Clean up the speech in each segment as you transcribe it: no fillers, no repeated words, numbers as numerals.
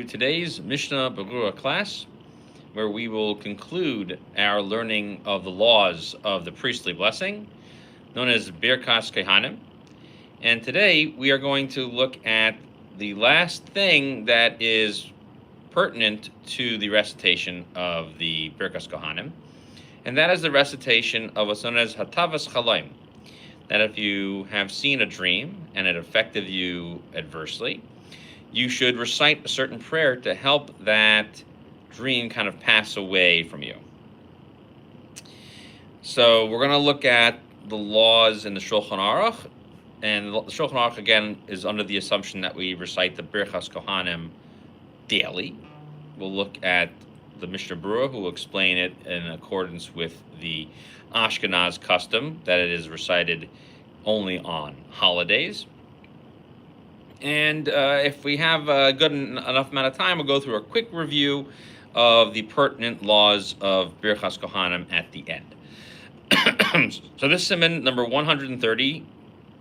today's Mishnah Berurah class, where we will conclude our learning of the laws of the priestly blessing, known as Birkas Kehanim. And today we are going to look at the last thing that is pertinent to the recitation of the Birkas Kehanim, and that is the recitation of what's known as Hatavas Chalaim. That if you have seen a dream and it affected you adversely, you should recite a certain prayer to help that dream kind of pass away from you. So we're going to look at the laws in the Shulchan Aruch, and the Shulchan Aruch again is under the assumption that we recite the Birkas Kohanim daily. We'll look at the Mishnah Berurah, who will explain it in accordance with the Ashkenaz custom that it is recited only on holidays. And if we have a good enough amount of time, we'll go through a quick review of the pertinent laws of Birchas Kohanim at the end. So this Siman, number 130,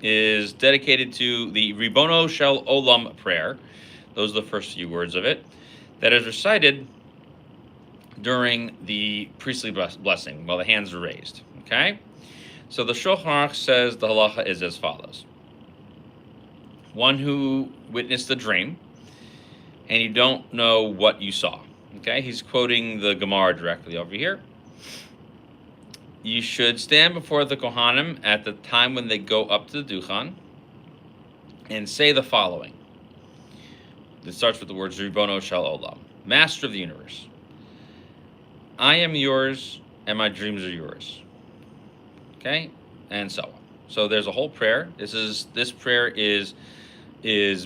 is dedicated to the Ribono Shel Olam prayer. Those are the first few words of it. That is recited during the priestly blessing while the hands are raised. Okay? So the Shulchan Aruch says the halacha is as follows. One who witnessed a dream and you don't know what you saw. Okay, he's quoting the Gemara directly over here. You should stand before the Kohanim at the time when they go up to the Duchan and say the following. It starts with the words Ribono Shel Olam, Master of the universe. I am yours and my dreams are yours. Okay, and so on. So there's a whole prayer. This prayer is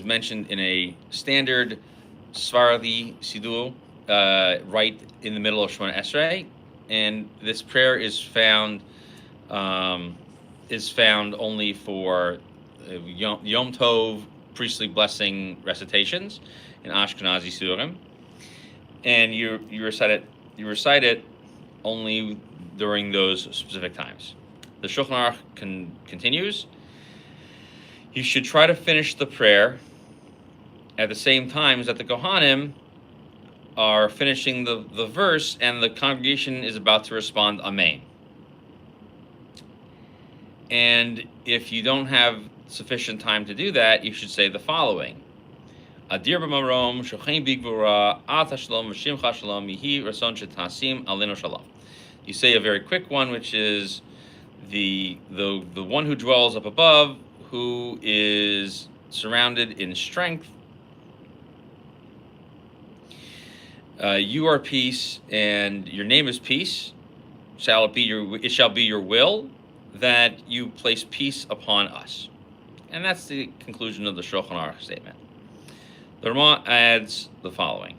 mentioned in a standard Sephardi Siddur, right in the middle of Shemona Esrei, and this prayer is found only for Yom Tov priestly blessing recitations in Ashkenazi Siddurim, and you recite it only during those specific times. The Shulchan Aruch continues. You should try to finish the prayer at the same time that the Kohanim are finishing the verse and the congregation is about to respond Amen. And if you don't have sufficient time to do that, you should say the following. Adir b'marom, shochein b'gvura, at hashalom, v'shimcha shalom, yihi rason shetasim alinu shalom. You say a very quick one, which is the one who dwells up above, who is surrounded in strength. You are peace, and your name is peace. It shall be your will that you place peace upon us. And that's the conclusion of the Shulchan Aruch statement. The Ramah adds the following.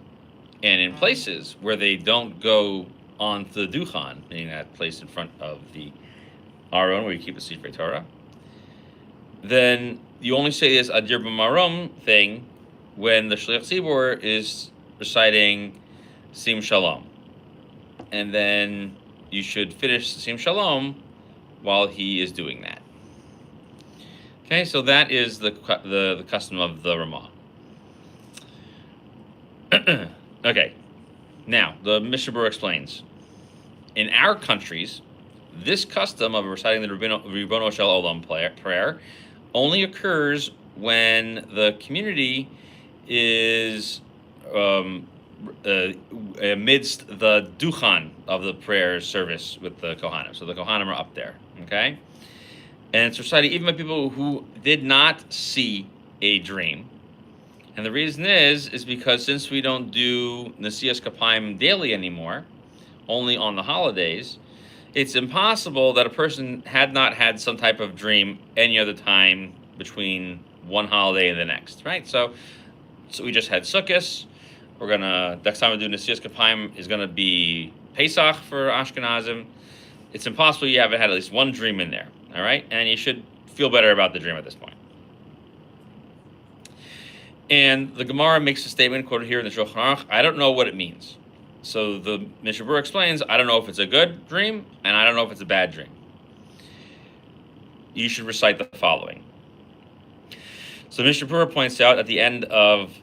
And in places where they don't go on to the Duchan, meaning that place in front of the Aron, where you keep the Sifrei Torah, then you only say this Adir b'marom thing when the Shliach Tzibur is reciting Sim Shalom. And then you should finish Sim Shalom while he is doing that. Okay, so that is the custom of the Ramah. Okay, now the Mishnah Berurah explains. In our countries, this custom of reciting the Ribono Shel Olam prayer only occurs when the community is amidst the Duchan of the prayer service with the Kohanim. So the Kohanim are up there, okay? And it's recited even by people who did not see a dream. And the reason is because since we don't do Nesias Kapayim daily anymore, only on the holidays, it's impossible that a person had not had some type of dream any other time between one holiday and the next, right? So we just had Sukkot. Next time we do Nesias Kapayim is gonna be Pesach for Ashkenazim. It's impossible you haven't had at least one dream in there, all right? And you should feel better about the dream at this point. And the Gemara makes a statement quoted here in the Shulchan Aruch. I don't know what it means. So the Mishnah Berurah explains, I don't know if it's a good dream, and I don't know if it's a bad dream. You should recite the following. So Mishnah Berurah points out at the end of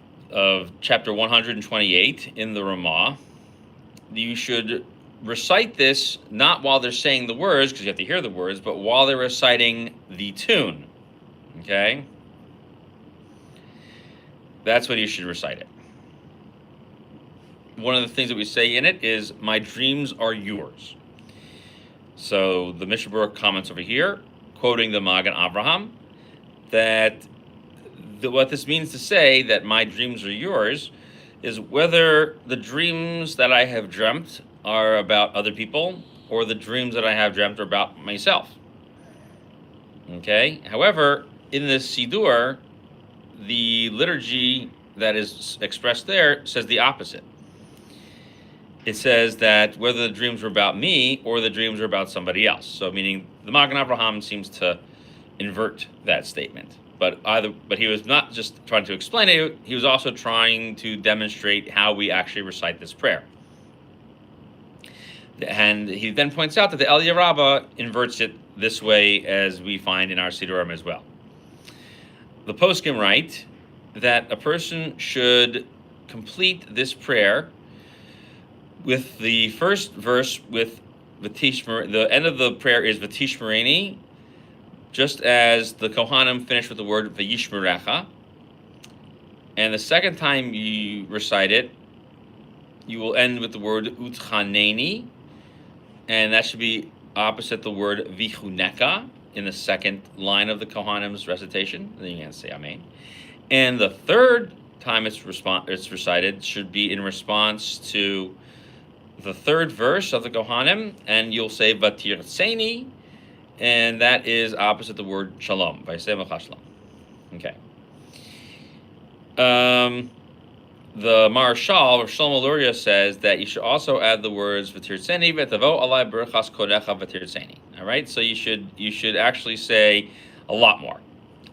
chapter 128 in the Ramah, you should recite this not while they're saying the words, because you have to hear the words, but while they're reciting the tune. Okay? That's when you should recite it. One of the things that we say in it is, "My dreams are yours." So the Mishnah Berurah comments over here, quoting the Magen Avraham, that what this means to say that my dreams are yours is whether the dreams that I have dreamt are about other people or the dreams that I have dreamt are about myself. Okay? However, in this Sidur, the liturgy that is expressed there says the opposite. It says that whether the dreams were about me or the dreams are about somebody else. So meaning the Magen Avraham seems to invert that statement. But he was not just trying to explain it, he was also trying to demonstrate how we actually recite this prayer. And he then points out that the Eliyah Rabbah inverts it this way, as we find in our Sidurim as well. The poskim write that a person should complete this prayer with the first verse with V'tishmer. The end of the prayer is V'tishmereni, just as the Kohanim finish with the word V'yishmerecha. And the second time you recite it, you will end with the word Utchaneni, and that should be opposite the word Vichuneka in the second line of the Kohanim's recitation. Then you can say Amen. And the third time it's recited should be in response to the third verse of the Kohanim, and you'll say Vatirtseni, and that is opposite the word Shalom. Shalom. Okay. The Marshal, or Shlomo Luria, says that you should also add the words Vatirtseni v'tavo alai berachas kodecha vatirtseni. All right, so you should actually say a lot more.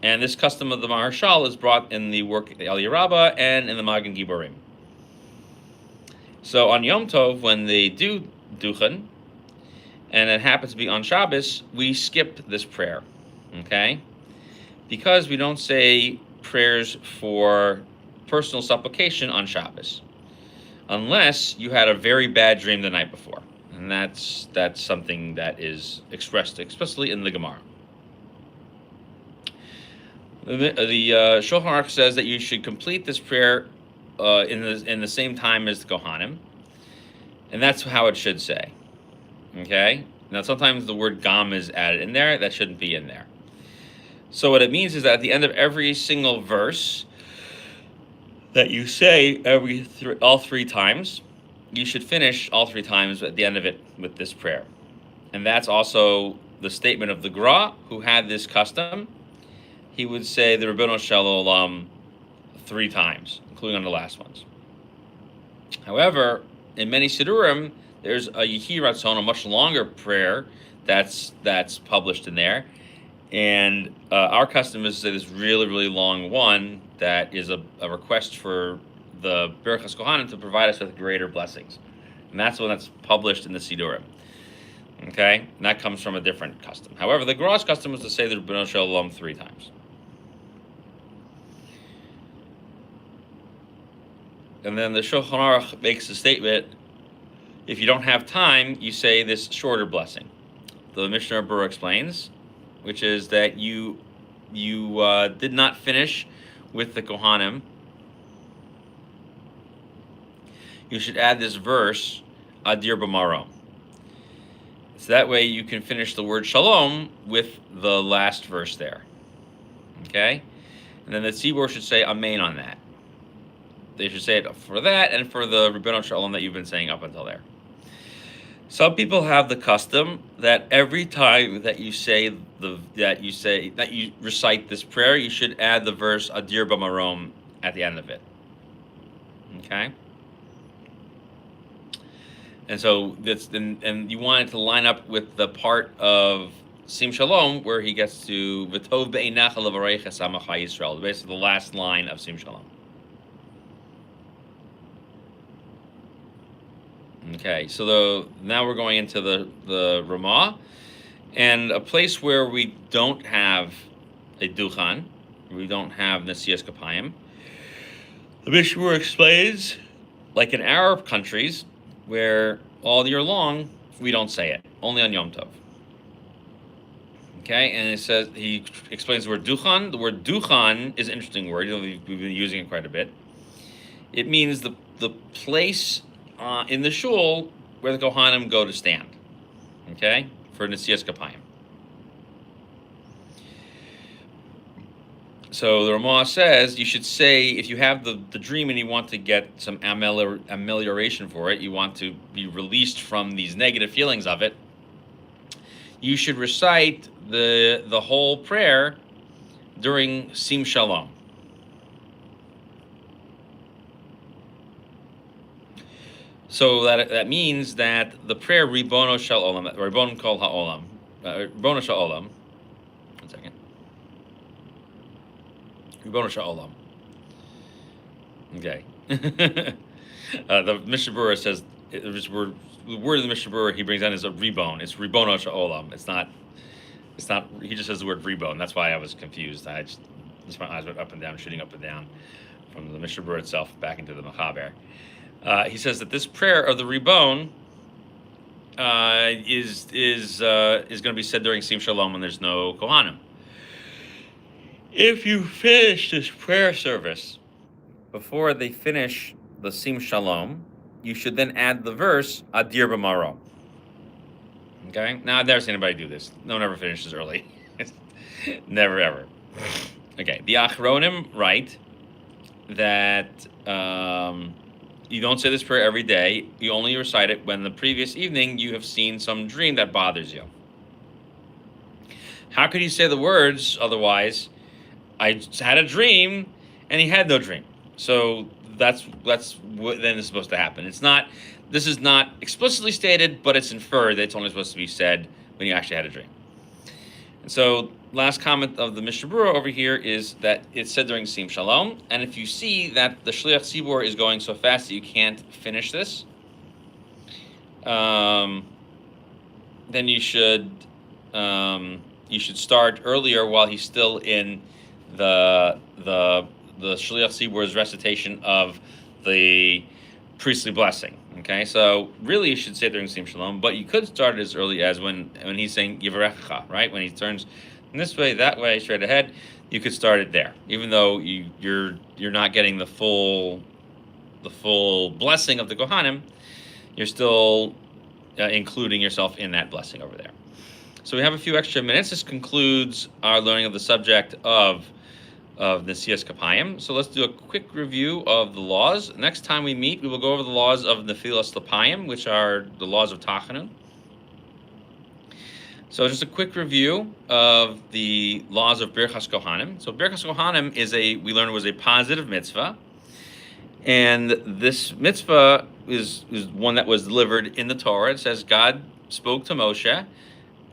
And this custom of the Marshal is brought in the work of the Eliyah Rabbah and in the Magen Giborim. So on Yom Tov, when they do Duchen, and it happens to be on Shabbos, we skip this prayer, okay? Because we don't say prayers for personal supplication on Shabbos, unless you had a very bad dream the night before. And that's something that is expressed explicitly in the Gemara. The Shulchan Aruch says that you should complete this prayer in the same time as the Kohanim, and that's how it should say. Okay? Now sometimes the word gam is added in there. That shouldn't be in there. So what it means is that at the end of every single verse that you say all three times, you should finish all three times at the end of it with this prayer. And that's also the statement of the Gra, who had this custom. He would say the Ribbono Shel Olam 3 times, including on the last ones. However, in many Sidurim, there's a Yehi Ratzon, a much longer prayer that's published in there. And our custom is to say this really, really long one that is a request for the Berachas Kohanim to provide us with greater blessings. And that's one that's published in the Sidurim. Okay? And that comes from a different custom. However, the Gra's custom was to say the Ribbono Shel Olam 3 times. And then the Shulchan Aruch makes the statement, if you don't have time, you say this shorter blessing. The Mishnah Berurah explains, which is that you did not finish with the Kohanim. You should add this verse, Adir B'maro. So that way you can finish the word Shalom with the last verse there. Okay? And then the tzibur should say Amen on that. They should say it for that and for the Ribbono Shel Olam that you've been saying up until there. Some people have the custom that every time that you recite this prayer, you should add the verse Adir B'marom at the end of it. Okay? And so and you want it to line up with the part of Sim Shalom where he gets to V'tov be'einecha levarech es amacha Yisrael, basically the last line of Sim Shalom. Okay, so now we're going into the Ramah, and a place where we don't have a Duchan, we don't have Nesias Kapayim. The Mishnah explains, like in Arab countries, where all year long we don't say it, only on Yom Tov. Okay, and it says he explains the word duchan. The word duchan is an interesting word. We've been using it quite a bit. It means the place in the shul where the Kohanim go to stand. Okay, for Nesias Kapayim. So the Ramah says you should say, if you have the dream and you want to get some amelioration for it, you want to be released from these negative feelings of it, you should recite the whole prayer during Sim Shalom. So that means that the prayer Ribono Shel Olam, Ribono Kol HaOlam, Ribono Shel Olam. One second. Ribono Shel Olam. Okay. The Mishnah Berurah says the word of the Mishnah Berurah he brings in is a rebone. It's Ribono Shel Olam. It's not. He just says the word rebone. That's why I was confused. Just my eyes went up and down, shooting up and down from the Mishnah Berurah itself back into the Mechaber. He says that this prayer of the Ribon is going to be said during Sim Shalom when there's no Kohanim. If you finish this prayer service before they finish the Sim Shalom, you should then add the verse Adir B'Maro. Okay? Now, I've never seen anybody do this. No one ever finishes early. Never, ever. Okay. The Achronim write that you don't say this prayer every day. You only recite it when the previous evening you have seen some dream that bothers you. How could you say the words otherwise? I had a dream, and he had no dream. So that's what then is supposed to happen. This is not explicitly stated, but it's inferred that it's only supposed to be said when you actually had a dream. And so last comment of the Mishnah Berurah over here is that it's said during Sim Shalom, and if you see that the Shliach Tzibur is going so fast that you can't finish this, then you should start earlier while he's still in the Shliach Tzibur's recitation of the priestly blessing. Okay, so really you should say it during Sim Shalom, but you could start it as early as when he's saying Yivarecha, right? When he turns in this way, that way, straight ahead, you could start it there, even though you're not getting the full blessing of the Kohanim. You're still including yourself in that blessing over there. So we have a few extra minutes. This concludes our learning of the subject of Nesias Kapayim. So let's do a quick review of the laws. Next time we meet, we will go over the laws of Nefilas Lapayim, which are the laws of Tachanun. So just a quick review of the laws of Birchas Kohanim. So Birchas Kohanim we learned was a positive mitzvah. And this mitzvah is one that was delivered in the Torah. It says God spoke to Moshe,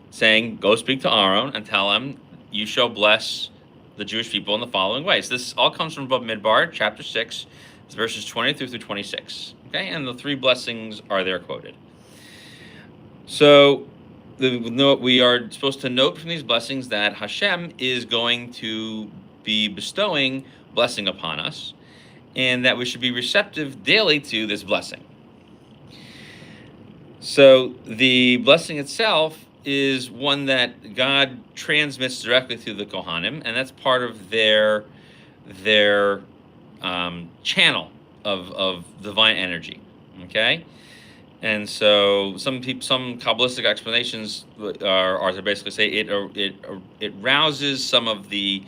saying, go speak to Aaron and tell him, you shall bless the Jewish people in the following ways. This all comes from Midbar, chapter 6, verses 23 through 26. Okay, and the three blessings are there quoted. So we are supposed to note from these blessings that Hashem is going to be bestowing blessing upon us, and that we should be receptive daily to this blessing. So the blessing itself is one that God transmits directly through the Kohanim, and that's part of their channel of divine energy. Okay, and so some Kabbalistic explanations are to basically say it rouses some of the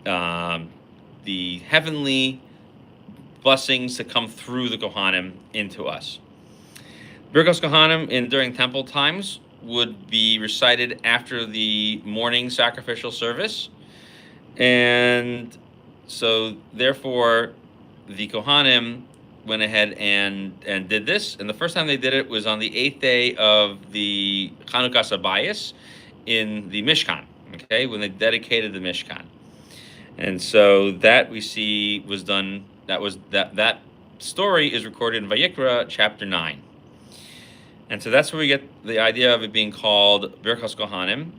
heavenly blessings to come through the Kohanim into us. Birchas Kohanim during temple times would be recited after the morning sacrificial service, and so therefore the Kohanim went ahead and did this, and the first time they did it was on the 8th day of the Chanukas Habayis in the Mishkan, okay, when they dedicated the Mishkan. And so that we see was done, that story is recorded in Vayikra chapter 9. And so that's where we get the idea of it being called Birchas Kohanim.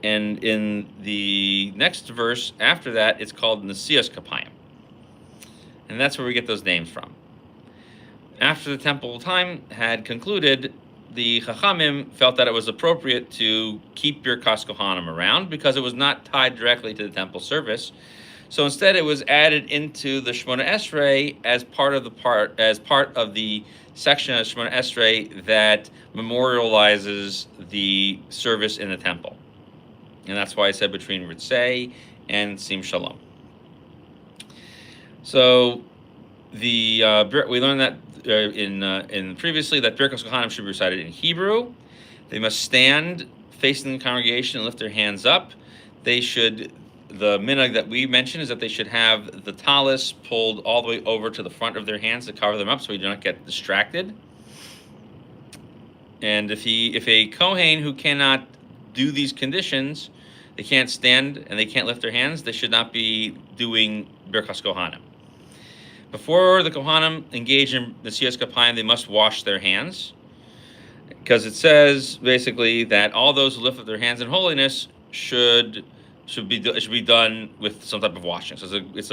And in the next verse after that, it's called Nesias Kapayim. And that's where we get those names from. After the temple time had concluded, the Chachamim felt that it was appropriate to keep Birkas Kohanim around because it was not tied directly to the temple service. So instead, it was added into the Shemona Esrei as part of the section of Shemona Esrei that memorializes the service in the temple, and that's why I said between Ritzei and Sim Shalom. So we learned that in previously that Birkas Kohanim should be recited in Hebrew. They must stand facing the congregation and lift their hands up. The minhag that we mentioned is that they should have the talis pulled all the way over to the front of their hands to cover them up so we do not get distracted. And if a Kohen who cannot do these conditions, they can't stand and they can't lift their hands, they should not be doing Birkas Kohanim. Before the Kohanim engage in the Siyas Kapayim, they must wash their hands, because it says basically that all those who lift up their hands in holiness should be done with some type of washing. So it's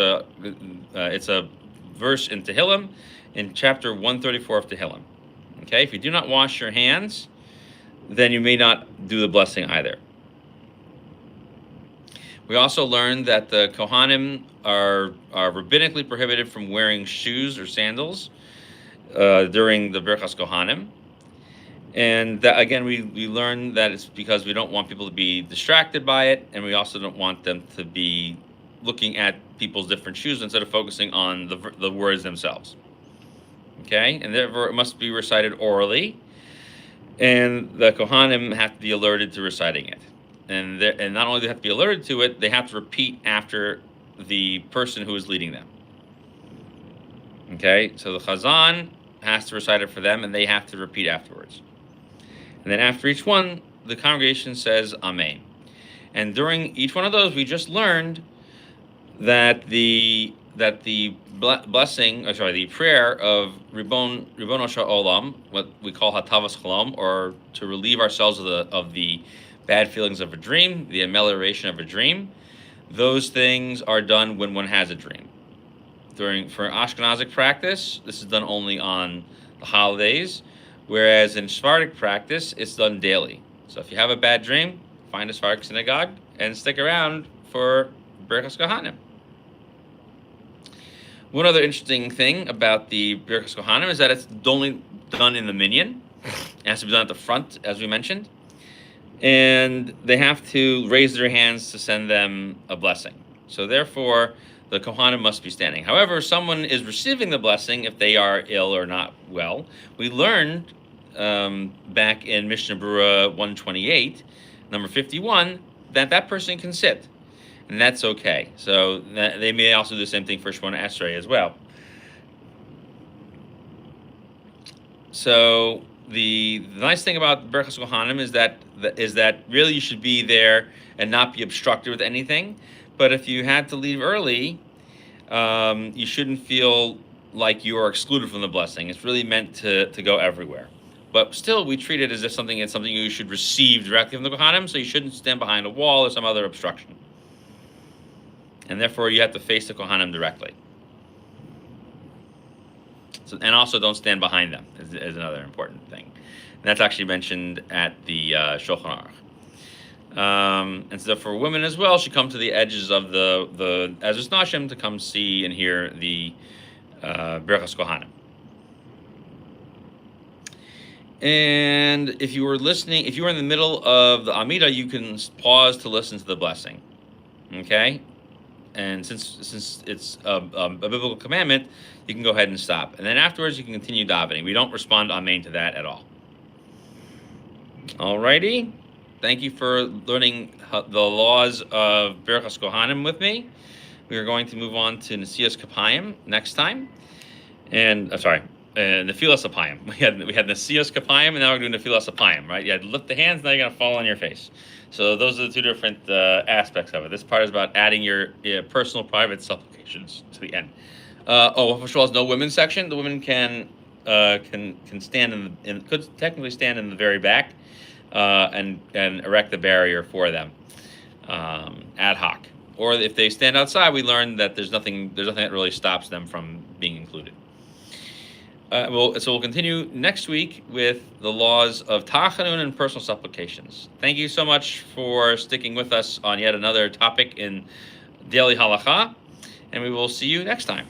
a verse in Tehillim, in chapter 134 of Tehillim. Okay, if you do not wash your hands, then you may not do the blessing either. We also learned that the Kohanim are rabbinically prohibited from wearing shoes or sandals during the Birkas Kohanim. And that, again, we learned that it's because we don't want people to be distracted by it, and we also don't want them to be looking at people's different shoes instead of focusing on the words themselves. Okay, and therefore it must be recited orally, and the Kohanim have to be alerted to reciting it. And not only do they have to be alerted to it, they have to repeat after the person who is leading them. Okay, so the Chazan has to recite it for them, and they have to repeat afterwards. And then after each one, the congregation says Amen. And during each one of those, we just learned that the blessing, the prayer of Ribono Shel Olam, what we call Hatavas Chalom, or to relieve ourselves of the bad feelings of a dream, the amelioration of a dream, those things are done when one has a dream. For Ashkenazic practice, this is done only on the holidays, whereas in Sephardic practice, it's done daily. So if you have a bad dream, find a Sephardic synagogue and stick around for Birkas Kohanim. One other interesting thing about the Birkas Kohanim is that it's only done in the minyan. It has to be done at the front, as we mentioned. And they have to raise their hands to send them a blessing. So therefore, the Kohanim must be standing. However, someone is receiving the blessing if they are ill or not well. We learned back in Mishnah Berurah 128, number 51, that person can sit. And that's okay. So they may also do the same thing for Shemona Esrei as well. So the nice thing about Birkas Kohanim is that really you should be there and not be obstructed with anything. But if you had to leave early, you shouldn't feel like you are excluded from the blessing. It's really meant to go everywhere. But still, we treat it as if something you should receive directly from the Kohanim, so you shouldn't stand behind a wall or some other obstruction. And therefore, you have to face the Kohanim directly. So, and also, don't stand behind them is another important thing. And that's actually mentioned at the Shulchan Aruch. And so for women as well, she come to the edges of the Ezras Nashim to come see and hear the Birkas Kohanim. And if you were in the middle of the Amidah, you can pause to listen to the blessing. Okay? And since it's a biblical commandment, you can go ahead and stop. And then afterwards, you can continue davening. We don't respond amen to that at all. Alrighty. Thank you for learning the laws of Birkas Kohanim with me. We are going to move on to Nesias Kapayim next time. And Nefilas Apayim. We had Nesias Kapayim, and now we're doing Nefilas Apayim, right? You had to lift the hands, now you're going to fall on your face. So those are the two different aspects of it. This part is about adding your personal, private supplications to the end. First of all, there's no women's section. The women can stand could technically stand in the very back and erect the barrier for them ad hoc. or if they stand outside, we learn that there's nothing that really stops them from being included. So we'll continue next week with the laws of Tachanun and personal supplications. Thank you so much for sticking with us on yet another topic in Daily Halacha, and we will see you next time.